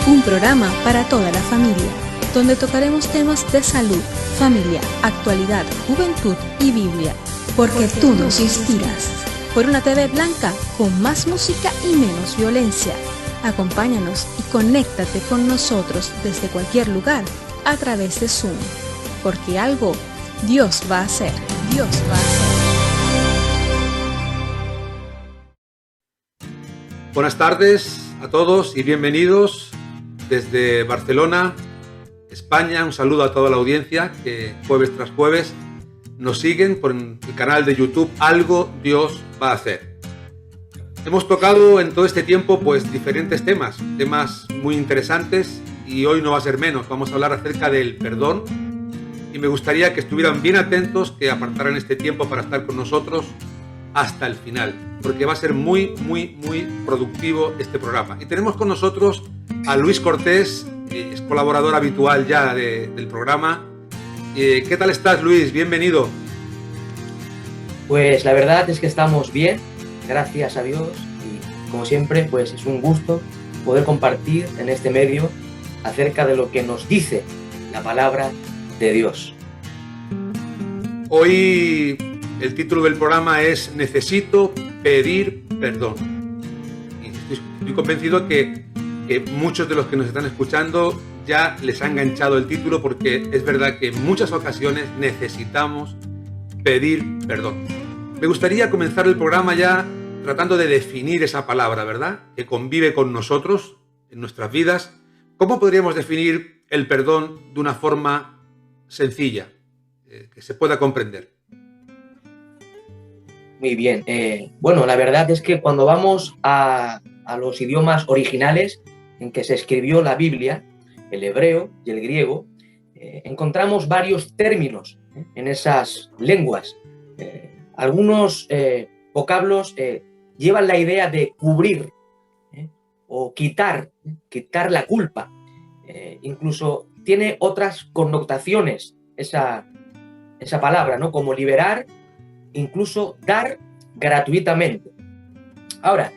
un programa para toda la familia, donde tocaremos temas de salud, familia, actualidad, juventud y Biblia, porque tú nos inspiras. Por una TV blanca con más música y menos violencia. Acompáñanos y conéctate con nosotros desde cualquier lugar a través de Zoom, porque algo Dios va a hacer. Dios va a hacer. Buenas tardes a todos y bienvenidos desde Barcelona, España. Un saludo a toda la audiencia que jueves tras jueves nos siguen por el canal de YouTube Algo Dios va a hacer. Hemos tocado en todo este tiempo pues diferentes temas muy interesantes, y hoy no va a ser menos. Vamos a hablar acerca del perdón, y me gustaría que estuvieran bien atentos, que apartaran este tiempo para estar con nosotros hasta el final, porque va a ser muy productivo este programa. Y tenemos con nosotros a Luis Cortés, es colaborador habitual ya del programa. ¿Qué tal estás, Luis? Bienvenido. Pues la verdad es que estamos bien, gracias a Dios, y como siempre pues es un gusto poder compartir en este medio acerca de lo que nos dice la palabra de Dios. Hoy el título del programa es Necesito pedir perdón. Y estoy convencido que muchos de los que nos están escuchando ya les ha enganchado el título, porque es verdad que en muchas ocasiones necesitamos pedir perdón. Me gustaría comenzar el programa ya tratando de definir esa palabra, ¿verdad?, que convive con nosotros en nuestras vidas. ¿Cómo podríamos definir el perdón de una forma sencilla, que se pueda comprender? Muy bien. Bueno, la verdad es que cuando vamos a los idiomas originales en que se escribió la Biblia, el hebreo y el griego, encontramos varios términos en esas lenguas. Algunos vocablos llevan la idea de cubrir o quitar la culpa. Incluso tiene otras connotaciones esa palabra, ¿no? Como liberar, incluso dar gratuitamente. Ahora,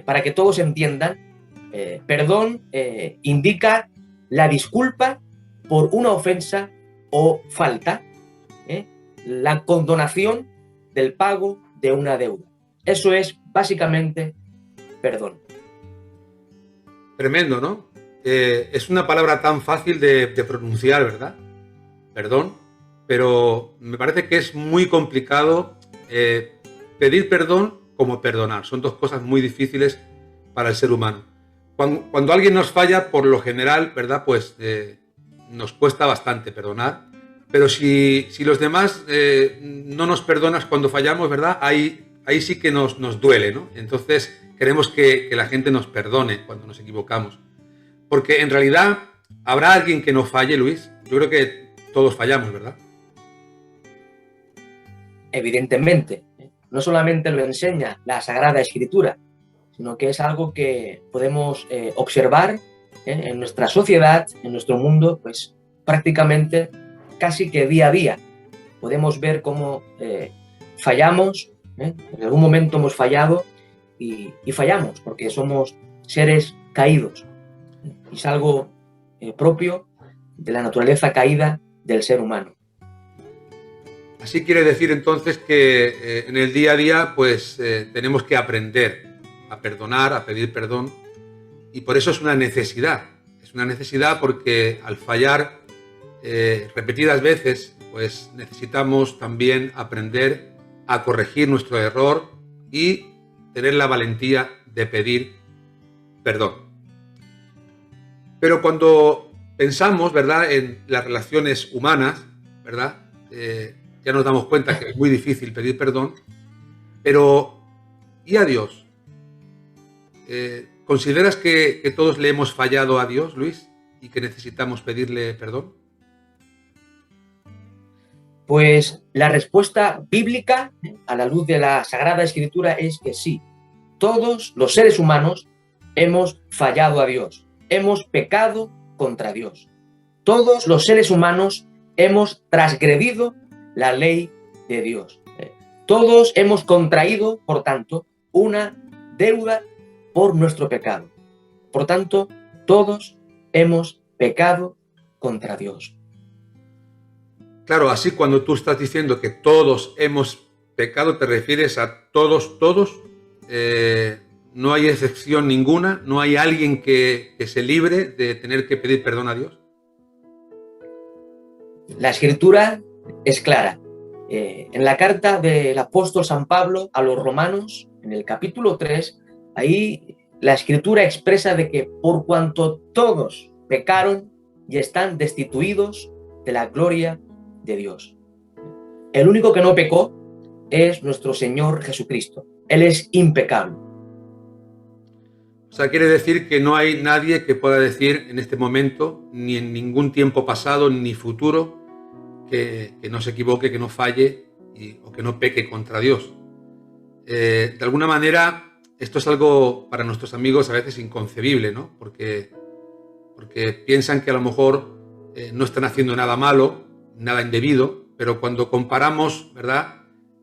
para que todos entiendan, perdón indica la disculpa por una ofensa o falta, la condonación del pago de una deuda. Eso es básicamente perdón. Tremendo, ¿no? Es una palabra tan fácil de pronunciar, ¿verdad? Perdón. Pero me parece que es muy complicado pedir perdón como perdonar. Son dos cosas muy difíciles para el ser humano. Cuando alguien nos falla, por lo general, ¿verdad?, pues nos cuesta bastante perdonar. Pero si los demás no nos perdonas cuando fallamos, ¿verdad?, ahí sí que nos duele, ¿no? Entonces queremos que la gente nos perdone cuando nos equivocamos. Porque en realidad, ¿habrá alguien que no falle, Luis? Yo creo que todos fallamos, ¿verdad? Evidentemente, no solamente lo enseña la Sagrada Escritura, sino que es algo que podemos observar en nuestra sociedad, en nuestro mundo, pues prácticamente casi que día a día. Podemos ver cómo fallamos, en algún momento hemos fallado y fallamos porque somos seres caídos. Es algo propio de la naturaleza caída del ser humano. Así quiere decir entonces que en el día a día pues tenemos que aprender a perdonar, a pedir perdón, y por eso es una necesidad. Es una necesidad porque al fallar repetidas veces pues necesitamos también aprender a corregir nuestro error y tener la valentía de pedir perdón. Pero cuando pensamos, ¿verdad?, en las relaciones humanas, ¿verdad?, ya nos damos cuenta que es muy difícil pedir perdón. Pero, ¿y a Dios? ¿Consideras que todos le hemos fallado a Dios, Luis, y que necesitamos pedirle perdón? Pues la respuesta bíblica, a la luz de la Sagrada Escritura, es que sí. Todos los seres humanos hemos fallado a Dios, hemos pecado contra Dios. Todos los seres humanos hemos transgredido la ley de Dios. Todos hemos contraído, por tanto, una deuda por nuestro pecado. Por tanto, todos hemos pecado contra Dios. Claro, así cuando tú estás diciendo que todos hemos pecado, ¿te refieres a todos, todos? ¿No hay excepción ninguna? ¿No hay alguien que se libre de tener que pedir perdón a Dios? La Escritura es clara. En la carta del apóstol San Pablo a los romanos, en el capítulo 3, ahí la Escritura expresa de que por cuanto todos pecaron y están destituidos de la gloria de Dios. El único que no pecó es nuestro Señor Jesucristo. Él es impecable. O sea, quiere decir que no hay nadie que pueda decir en este momento, ni en ningún tiempo pasado, ni futuro, que no se equivoque, que no falle o que no peque contra Dios. De alguna manera, esto es algo para nuestros amigos a veces inconcebible, ¿no? Porque piensan que a lo mejor no están haciendo nada malo, nada indebido, pero cuando comparamos, ¿verdad?,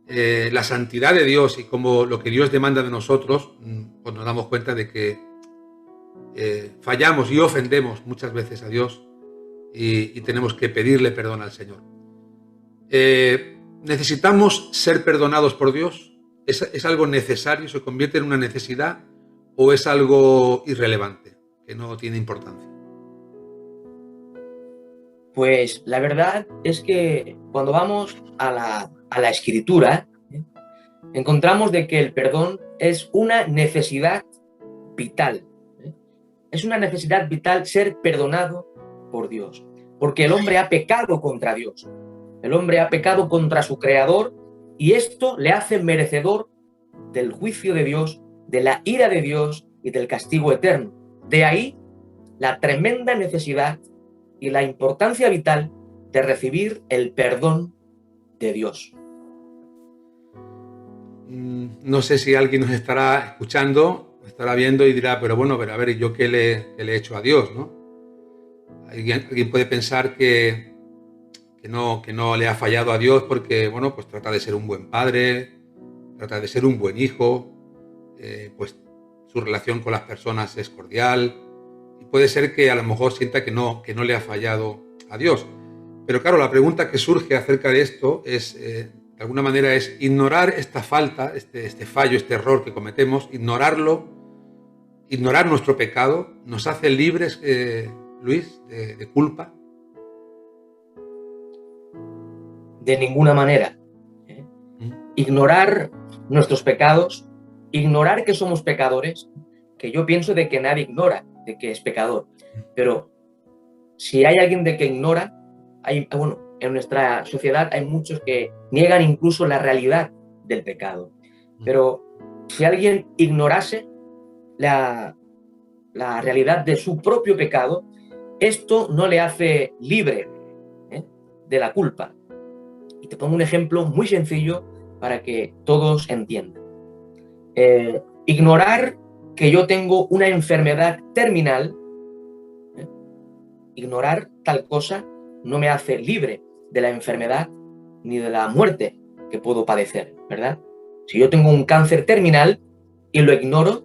la santidad de Dios y como lo que Dios demanda de nosotros, pues nos damos cuenta de que fallamos y ofendemos muchas veces a Dios y tenemos que pedirle perdón al Señor. ¿Necesitamos ser perdonados por Dios? ¿Es algo necesario? ¿Se convierte en una necesidad? ¿O es algo irrelevante, que no tiene importancia? Pues la verdad es que cuando vamos a la Escritura, encontramos de que el perdón es una necesidad vital. Es una necesidad vital ser perdonado por Dios, porque el hombre ha pecado contra Dios. El hombre ha pecado contra su Creador y esto le hace merecedor del juicio de Dios, de la ira de Dios y del castigo eterno. De ahí la tremenda necesidad y la importancia vital de recibir el perdón de Dios. No sé si alguien nos estará escuchando, estará viendo y dirá, pero bueno, pero a ver, ¿yo qué le he hecho a Dios, no? Alguien puede pensar que no le ha fallado a Dios porque, bueno, pues trata de ser un buen padre, trata de ser un buen hijo, pues su relación con las personas es cordial y puede ser que a lo mejor sienta que no le ha fallado a Dios. Pero claro, la pregunta que surge acerca de esto es, de alguna manera, es ignorar esta falta, este fallo, este error que cometemos, ignorar nuestro pecado, ¿nos hace libres, Luis, de culpa? De ninguna manera. Ignorar nuestros pecados, ignorar que somos pecadores, que yo pienso de que nadie ignora de que es pecador, pero si hay alguien de que ignora, en nuestra sociedad hay muchos que niegan incluso la realidad del pecado. Pero si alguien ignorase la realidad de su propio pecado, esto no le hace libre de la culpa. Y te pongo un ejemplo muy sencillo para que todos entiendan. Ignorar que yo tengo una enfermedad terminal, ignorar tal cosa no me hace libre de la enfermedad ni de la muerte que puedo padecer, ¿verdad? Si yo tengo un cáncer terminal y lo ignoro,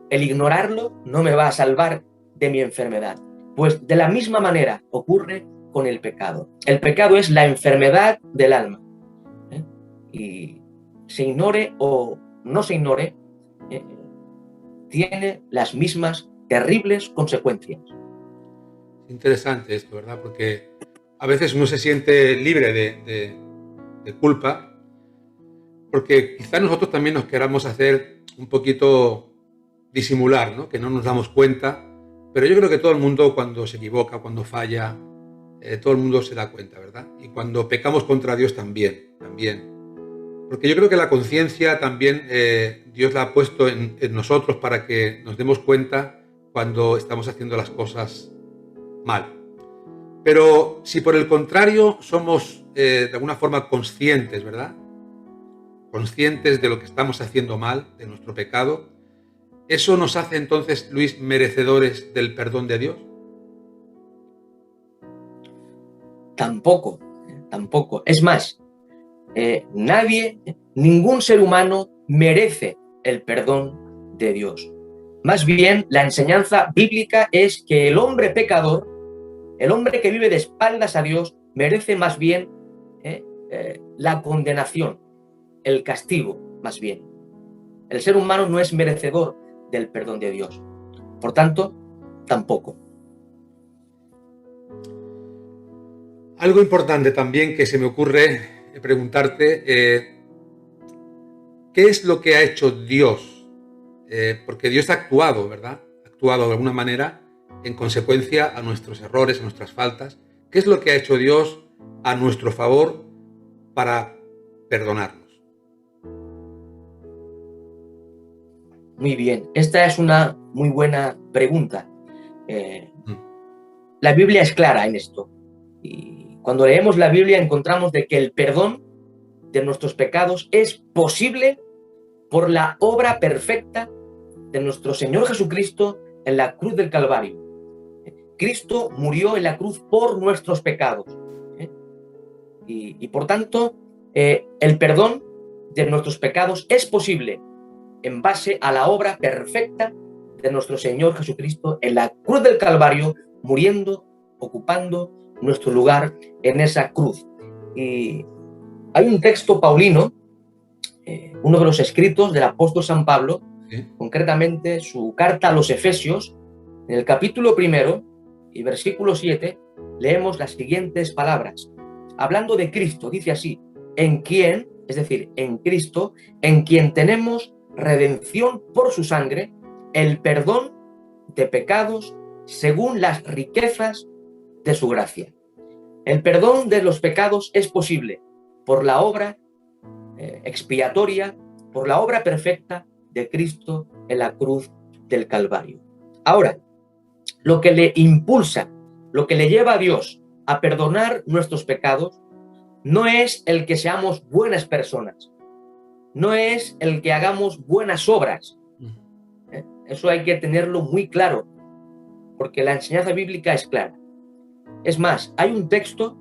el ignorarlo no me va a salvar de mi enfermedad. Pues de la misma manera ocurre con el pecado. El pecado es la enfermedad del alma. Y se ignore o no se ignore, tiene las mismas terribles consecuencias. Interesante esto, ¿verdad? Porque a veces uno se siente libre de culpa porque quizás nosotros también nos queramos hacer un poquito disimular, ¿no? Que no nos damos cuenta, pero yo creo que todo el mundo cuando se equivoca, cuando falla, todo el mundo se da cuenta, ¿verdad? Y cuando pecamos contra Dios también. Porque yo creo que la conciencia también Dios la ha puesto en nosotros para que nos demos cuenta cuando estamos haciendo las cosas mal. Pero si por el contrario somos de alguna forma conscientes, ¿verdad? Conscientes de lo que estamos haciendo mal, de nuestro pecado, ¿eso nos hace entonces, Luis, merecedores del perdón de Dios? Tampoco. Es más, ningún ser humano merece el perdón de Dios. Más bien, la enseñanza bíblica es que el hombre pecador, el hombre que vive de espaldas a Dios, merece más bien la condenación, el castigo, más bien. El ser humano no es merecedor del perdón de Dios. Por tanto, tampoco. Algo importante también que se me ocurre preguntarte, ¿qué es lo que ha hecho Dios? Porque Dios ha actuado, ¿verdad? Ha actuado de alguna manera en consecuencia a nuestros errores, a nuestras faltas. ¿Qué es lo que ha hecho Dios a nuestro favor para perdonarnos? Muy bien, esta es una muy buena pregunta. La Biblia es clara en esto. Y cuando leemos la Biblia encontramos de que el perdón de nuestros pecados es posible por la obra perfecta de nuestro Señor Jesucristo en la cruz del Calvario. Cristo murió en la cruz por nuestros pecados. Y por tanto, el perdón de nuestros pecados es posible en base a la obra perfecta de nuestro Señor Jesucristo en la cruz del Calvario, muriendo, ocupando nuestro lugar en esa cruz. Y hay un texto paulino, uno de los escritos del apóstol San Pablo, ¿Sí? Concretamente su carta a los Efesios, en el capítulo 1 y versículo 7, leemos las siguientes palabras. Hablando de Cristo, dice así: en quien, es decir, en Cristo, en quien tenemos redención por su sangre, el perdón de pecados según las riquezas de su gracia. El perdón de los pecados es posible por la obra expiatoria, por la obra perfecta de Cristo en la cruz del Calvario. Ahora, lo que le impulsa, lo que le lleva a Dios a perdonar nuestros pecados, no es el que seamos buenas personas, no es el que hagamos buenas obras. Eso hay que tenerlo muy claro, porque la enseñanza bíblica es clara. Es más, hay un texto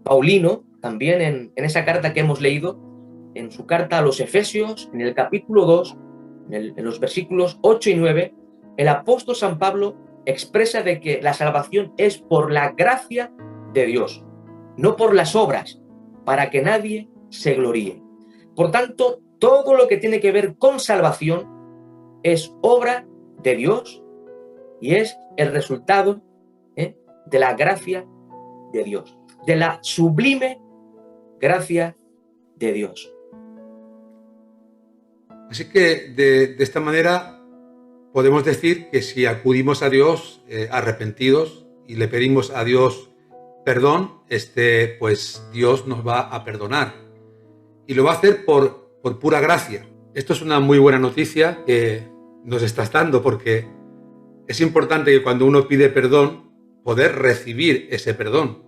paulino también en esa carta que hemos leído, en su carta a los Efesios, en el capítulo 2, en los versículos 8 y 9, el apóstol San Pablo expresa de que la salvación es por la gracia de Dios, no por las obras, para que nadie se gloríe. Por tanto, todo lo que tiene que ver con salvación es obra de Dios y es el resultado de la gracia de Dios, de la sublime gracia de Dios. Así que de esta manera podemos decir que si acudimos a Dios arrepentidos y le pedimos a Dios perdón, pues Dios nos va a perdonar. Y lo va a hacer por pura gracia. Esto es una muy buena noticia que nos estás dando, porque es importante que cuando uno pide perdón, poder recibir ese perdón.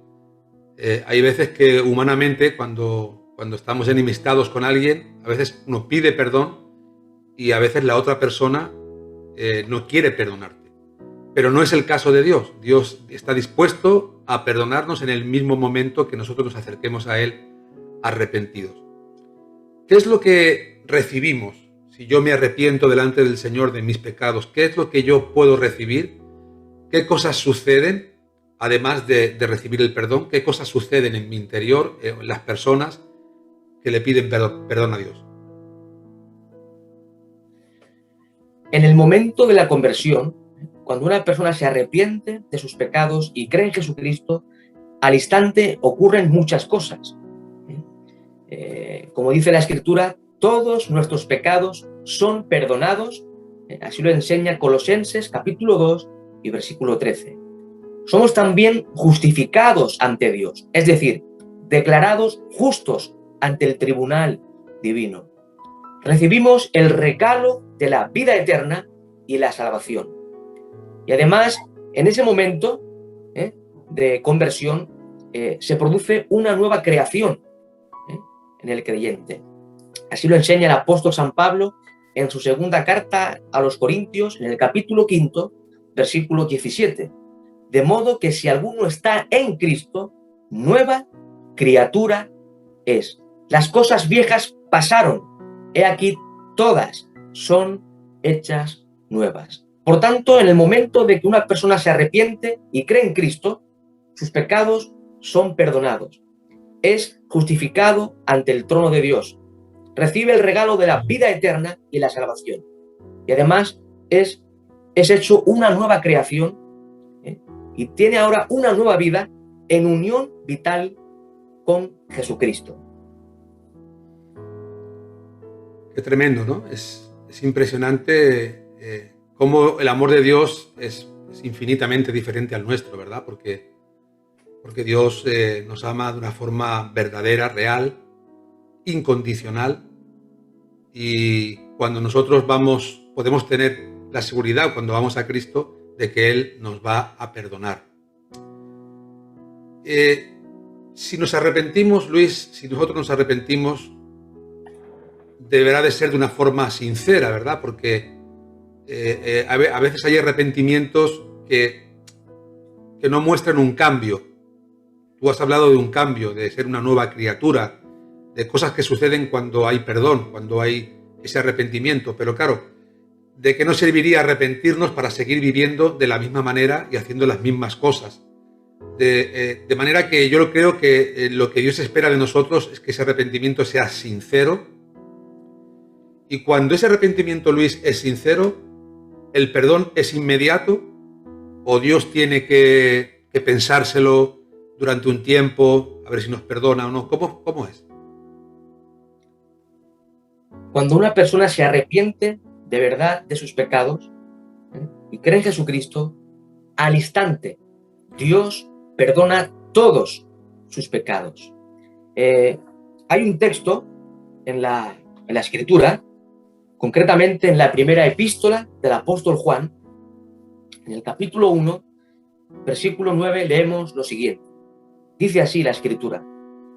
Hay veces que humanamente, cuando estamos enemistados con alguien, a veces uno pide perdón y a veces la otra persona no quiere perdonarte. Pero no es el caso de Dios. Dios está dispuesto a perdonarnos en el mismo momento que nosotros nos acerquemos a Él arrepentidos. ¿Qué es lo que recibimos si yo me arrepiento delante del Señor de mis pecados? ¿Qué es lo que yo puedo recibir? ¿Qué cosas suceden, además de recibir el perdón? ¿Qué cosas suceden en mi interior, en las personas que le piden perdón a Dios? En el momento de la conversión, cuando una persona se arrepiente de sus pecados y cree en Jesucristo, al instante ocurren muchas cosas. Como dice la Escritura, todos nuestros pecados son perdonados, así lo enseña Colosenses capítulo 2 y versículo 13. Somos también justificados ante Dios, es decir, declarados justos ante el tribunal divino. Recibimos el regalo de la vida eterna y la salvación. Y además, en ese momento de conversión, se produce una nueva creación en el creyente. Así lo enseña el apóstol San Pablo en su segunda carta a los Corintios, en el capítulo 5, versículo 17. De modo que si alguno está en Cristo, nueva criatura es. Las cosas viejas pasaron, he aquí todas son hechas nuevas. Por tanto, en el momento de que una persona se arrepiente y cree en Cristo, sus pecados son perdonados. Es justificado ante el trono de Dios. Recibe el regalo de la vida eterna y la salvación. Y además es hecho una nueva creación, y tiene ahora una nueva vida en unión vital con Jesucristo. Qué tremendo, ¿no? Es impresionante cómo el amor de Dios es infinitamente diferente al nuestro, ¿verdad? Porque Dios nos ama de una forma verdadera, real, incondicional, y cuando nosotros podemos tener la seguridad cuando vamos a Cristo de que Él nos va a perdonar. Si nos arrepentimos, Luis, si nosotros nos arrepentimos, deberá de ser de una forma sincera, ¿verdad? Porque a veces hay arrepentimientos que no muestran un cambio. Tú has hablado de un cambio, de ser una nueva criatura, de cosas que suceden cuando hay perdón, cuando hay ese arrepentimiento. Pero claro, ¿de qué nos serviría arrepentirnos para seguir viviendo de la misma manera y haciendo las mismas cosas? De manera que yo creo que lo que Dios espera de nosotros es que ese arrepentimiento sea sincero. Y cuando ese arrepentimiento, Luis, es sincero, ¿el perdón es inmediato o Dios tiene que pensárselo durante un tiempo, a ver si nos perdona o no? ¿Cómo es? Cuando una persona se arrepiente de verdad de sus pecados y cree en Jesucristo, al instante Dios perdona todos sus pecados. Hay un texto en la Escritura, concretamente en la primera epístola del apóstol Juan, en el capítulo 1, versículo 9, leemos lo siguiente. Dice así la Escritura: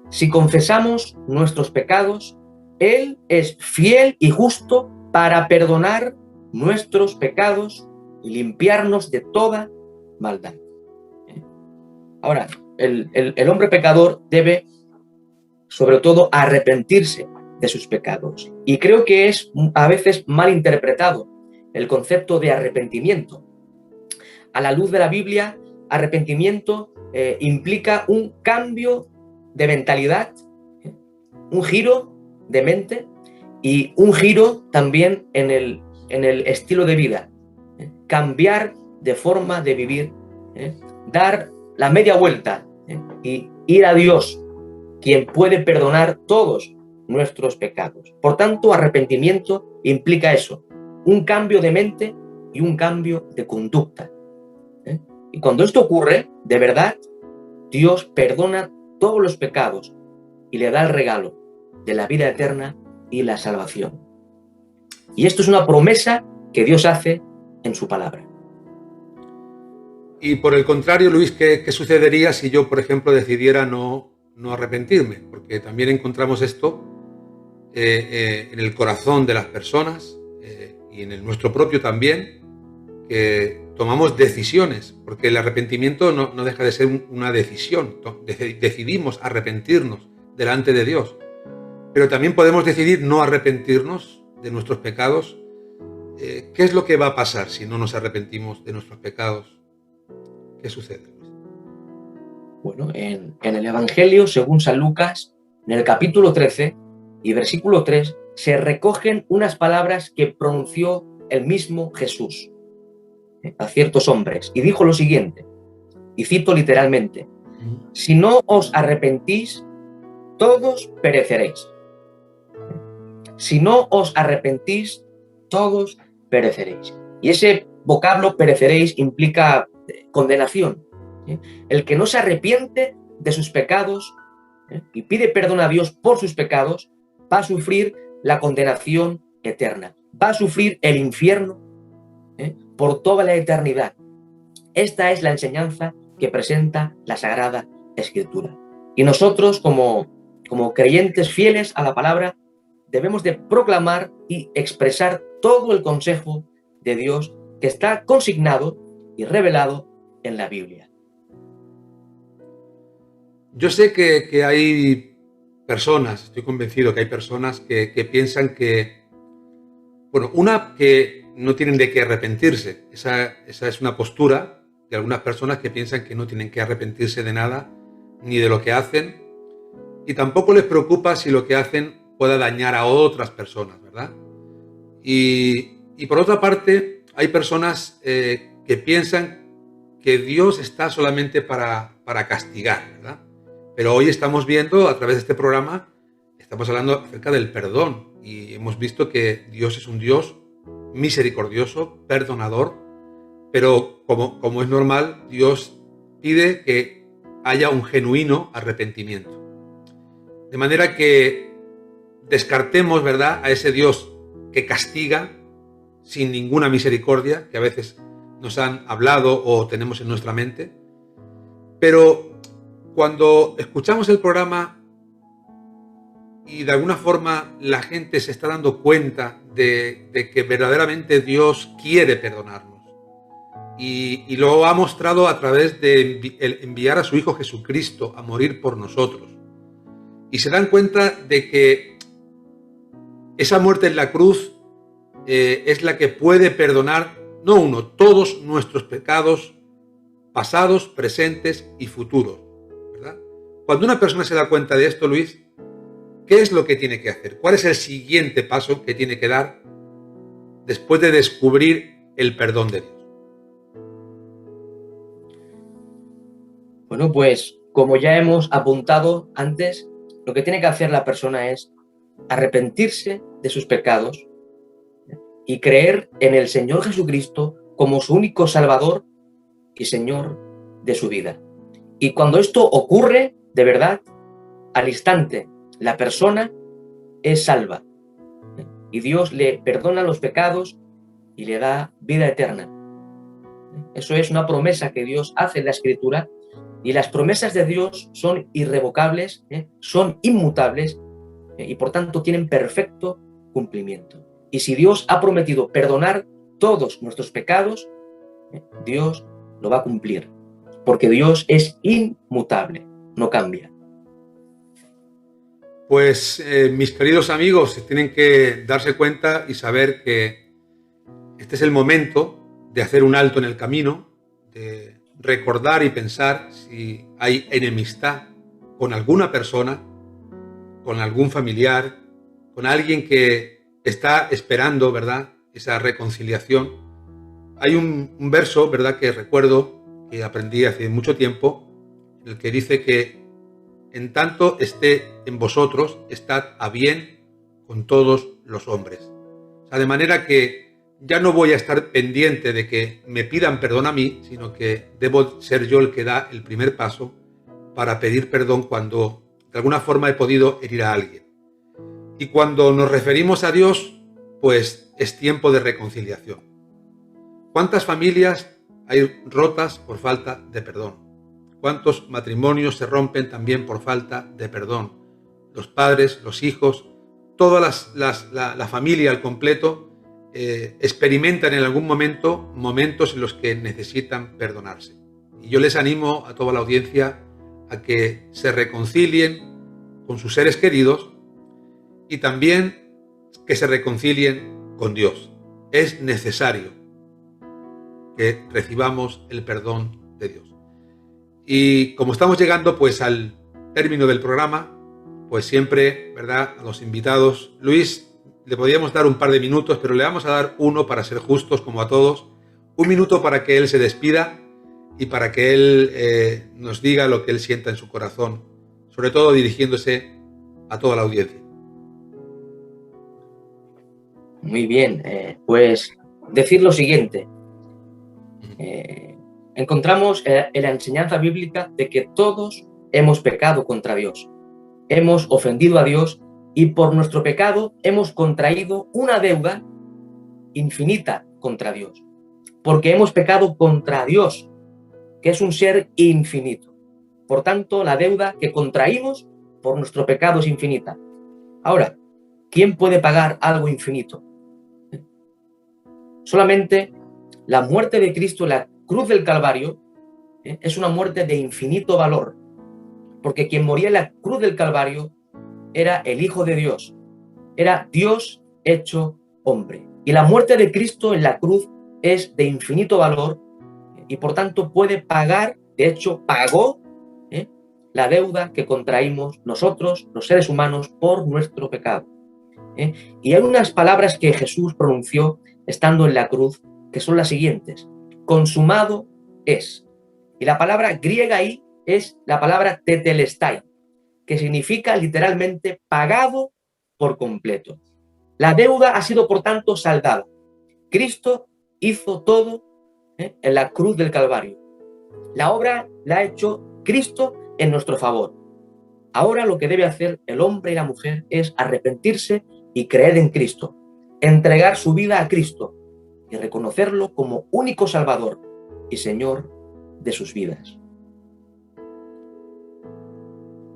si confesamos nuestros pecados, Él es fiel y justo para perdonar nuestros pecados y limpiarnos de toda maldad. Ahora, el hombre pecador debe, sobre todo, arrepentirse de sus pecados. Y creo que es a veces mal interpretado el concepto de arrepentimiento. A la luz de la Biblia, arrepentimiento implica un cambio de mentalidad, un giro de mente y un giro también en el estilo de vida. Cambiar de forma de vivir, dar la media vuelta y ir a Dios, quien puede perdonar todos nuestros pecados. Por tanto, arrepentimiento implica eso, un cambio de mente y un cambio de conducta. Y cuando esto ocurre, de verdad, Dios perdona todos los pecados y le da el regalo de la vida eterna y la salvación. Y esto es una promesa que Dios hace en su palabra. Y por el contrario, Luis, ¿qué sucedería si yo, por ejemplo, decidiera no arrepentirme? Porque también encontramos esto en el corazón de las personas y en el nuestro propio también, que tomamos decisiones, porque el arrepentimiento no deja de ser una decisión. Decidimos arrepentirnos delante de Dios, pero también podemos decidir no arrepentirnos de nuestros pecados. ¿Qué es lo que va a pasar si no nos arrepentimos de nuestros pecados? ¿Qué sucede? Bueno, en el Evangelio, según San Lucas, en el capítulo 13 y versículo 3, se recogen unas palabras que pronunció el mismo Jesús a ciertos hombres, y dijo lo siguiente, y cito literalmente: si no os arrepentís, todos pereceréis. Si no os arrepentís, todos pereceréis. Y ese vocablo pereceréis implica condenación. El que no se arrepiente de sus pecados y pide perdón a Dios por sus pecados, va a sufrir la condenación eterna, va a sufrir el infierno por toda la eternidad. Esta es la enseñanza que presenta la Sagrada Escritura. Y nosotros, como creyentes fieles a la palabra, debemos de proclamar y expresar todo el consejo de Dios que está consignado y revelado en la Biblia. Yo sé que hay personas, estoy convencido que hay personas que piensan que, bueno, que no tienen de qué arrepentirse. Esa es una postura de algunas personas que piensan que no tienen que arrepentirse de nada, ni de lo que hacen, y tampoco les preocupa si lo que hacen pueda dañar a otras personas, ¿verdad? Y por otra parte, hay personas que piensan que Dios está solamente para castigar, ¿verdad? Pero hoy estamos viendo, a través de este programa, estamos hablando acerca del perdón, y hemos visto que Dios es un Dios misericordioso, perdonador, pero como es normal, Dios pide que haya un genuino arrepentimiento. De manera que descartemos, ¿verdad?, a ese Dios que castiga sin ninguna misericordia, que a veces nos han hablado o tenemos en nuestra mente. Pero cuando escuchamos el programa y de alguna forma la gente se está dando cuenta de que verdaderamente Dios quiere perdonarnos y lo ha mostrado a través de enviar a su Hijo Jesucristo a morir por nosotros, y se dan cuenta de que esa muerte en la cruz es la que puede perdonar, no uno, todos nuestros pecados pasados, presentes y futuros, ¿verdad? Cuando una persona se da cuenta de esto, Luis, ¿qué es lo que tiene que hacer? ¿Cuál es el siguiente paso que tiene que dar después de descubrir el perdón de Dios? Bueno, pues como ya hemos apuntado antes, lo que tiene que hacer la persona es arrepentirse de sus pecados y creer en el Señor Jesucristo como su único Salvador y Señor de su vida. Y cuando esto ocurre, de verdad, al instante, la persona es salva. Y Dios le perdona los pecados y le da vida eterna. Eso es una promesa que Dios hace en la Escritura, y las promesas de Dios son irrevocables, son inmutables, y por tanto tienen perfecto cumplimiento. Y si Dios ha prometido perdonar todos nuestros pecados, Dios lo va a cumplir, porque Dios es inmutable, no cambia. Pues mis queridos amigos, tienen que darse cuenta y saber que este es el momento de hacer un alto en el camino, de recordar y pensar si hay enemistad con alguna persona, con algún familiar, con alguien que está esperando, ¿verdad?, esa reconciliación. Hay un verso, ¿verdad?, que recuerdo, que aprendí hace mucho tiempo, en el que dice que en tanto esté en vosotros, estad a bien con todos los hombres. O sea, de manera que ya no voy a estar pendiente de que me pidan perdón a mí, sino que debo ser yo el que da el primer paso para pedir perdón cuando de alguna forma he podido herir a alguien. Y cuando nos referimos a Dios, pues es tiempo de reconciliación. ¿Cuántas familias hay rotas por falta de perdón? ¿Cuántos matrimonios se rompen también por falta de perdón? Los padres, los hijos, toda la familia al completo experimentan en algún momento momentos en los que necesitan perdonarse. Y yo les animo a toda la audiencia a que se reconcilien con sus seres queridos y también que se reconcilien con Dios. Es necesario que recibamos el perdón de Dios. Y como estamos llegando pues al término del programa, pues siempre, ¿verdad?, a los invitados, Luis, le podríamos dar un par de minutos, pero le vamos a dar uno para ser justos como a todos, un minuto para que él se despida y para que él nos diga lo que él sienta en su corazón, sobre todo dirigiéndose a toda la audiencia. Muy bien, pues decir lo siguiente. Encontramos en la enseñanza bíblica de que todos hemos pecado contra Dios, hemos ofendido a Dios y por nuestro pecado hemos contraído una deuda infinita contra Dios, porque hemos pecado contra Dios, que es un ser infinito. Por tanto, la deuda que contraímos por nuestro pecado es infinita. Ahora, ¿quién puede pagar algo infinito? Solamente la muerte de Cristo en la cruz del Calvario es una muerte de infinito valor, porque quien moría en la cruz del Calvario era el Hijo de Dios, era Dios hecho hombre. Y la muerte de Cristo en la cruz es de infinito valor y por tanto puede pagar, de hecho pagó, la deuda que contraímos nosotros, los seres humanos, por nuestro pecado. Y hay unas palabras que Jesús pronunció estando en la cruz que son las siguientes: consumado es. Y la palabra griega ahí es la palabra tetelestai, que significa literalmente pagado por completo. La deuda ha sido por tanto saldada. Cristo hizo todo en la cruz del Calvario. La obra la ha hecho Cristo en nuestro favor. Ahora lo que debe hacer el hombre y la mujer es arrepentirse y creer en Cristo, entregar su vida a Cristo y reconocerlo como único Salvador y Señor de sus vidas.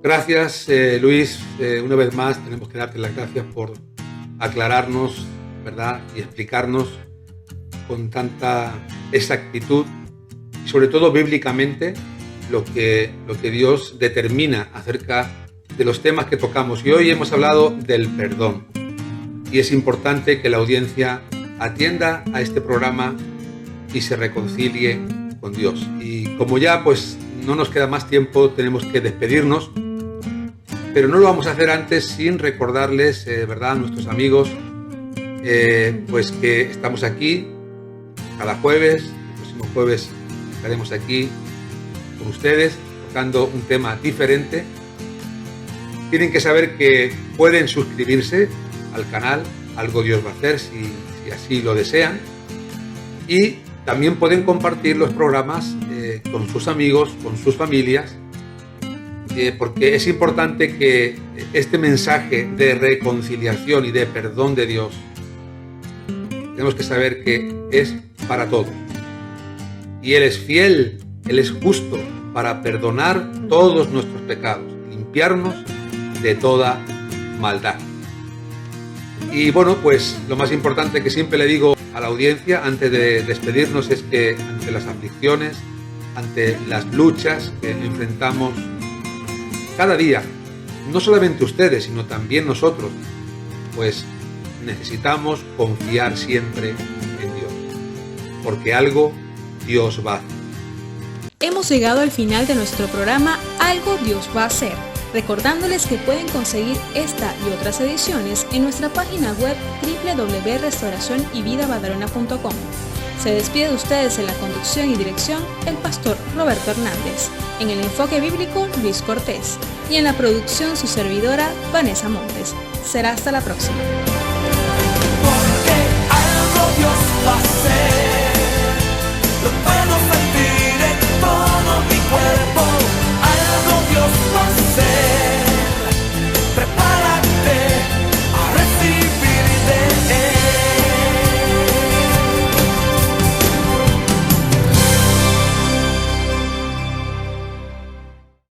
Gracias, Luis. Una vez más tenemos que darte las gracias por aclararnos, ¿verdad? Y explicarnos con tanta exactitud y sobre todo bíblicamente lo que Dios determina acerca de los temas que tocamos. Y hoy hemos hablado del perdón. Y es importante que la audiencia atienda a este programa y se reconcilie con Dios. Y como ya pues no nos queda más tiempo, tenemos que despedirnos, pero no lo vamos a hacer antes sin recordarles, ¿verdad?, a nuestros amigos, pues que estamos aquí cada jueves. El próximo jueves estaremos aquí con ustedes tocando un tema diferente. Tienen que saber que pueden suscribirse al canal, algo Dios va a hacer si así lo desean, y también pueden compartir los programas con sus amigos, con sus familias, porque es importante que este mensaje de reconciliación y de perdón de Dios, tenemos que saber que es para todos, y Él es fiel, Él es justo para perdonar todos nuestros pecados, limpiarnos de toda maldad. Y bueno, pues lo más importante que siempre le digo a la audiencia antes de despedirnos es que ante las aflicciones, ante las luchas que enfrentamos cada día, no solamente ustedes, sino también nosotros, pues necesitamos confiar siempre en Dios, porque algo Dios va a hacer. Hemos llegado al final de nuestro programa Algo Dios va a hacer, recordándoles que pueden conseguir esta y otras ediciones en nuestra página web www.restauracionyvidabadalona.com. Se despide de ustedes en la conducción y dirección el pastor Roberto Hernández, en el enfoque bíblico Luis Cortés y en la producción su servidora Vanessa Montes. Será hasta la próxima. Porque algo Dios va a hacer.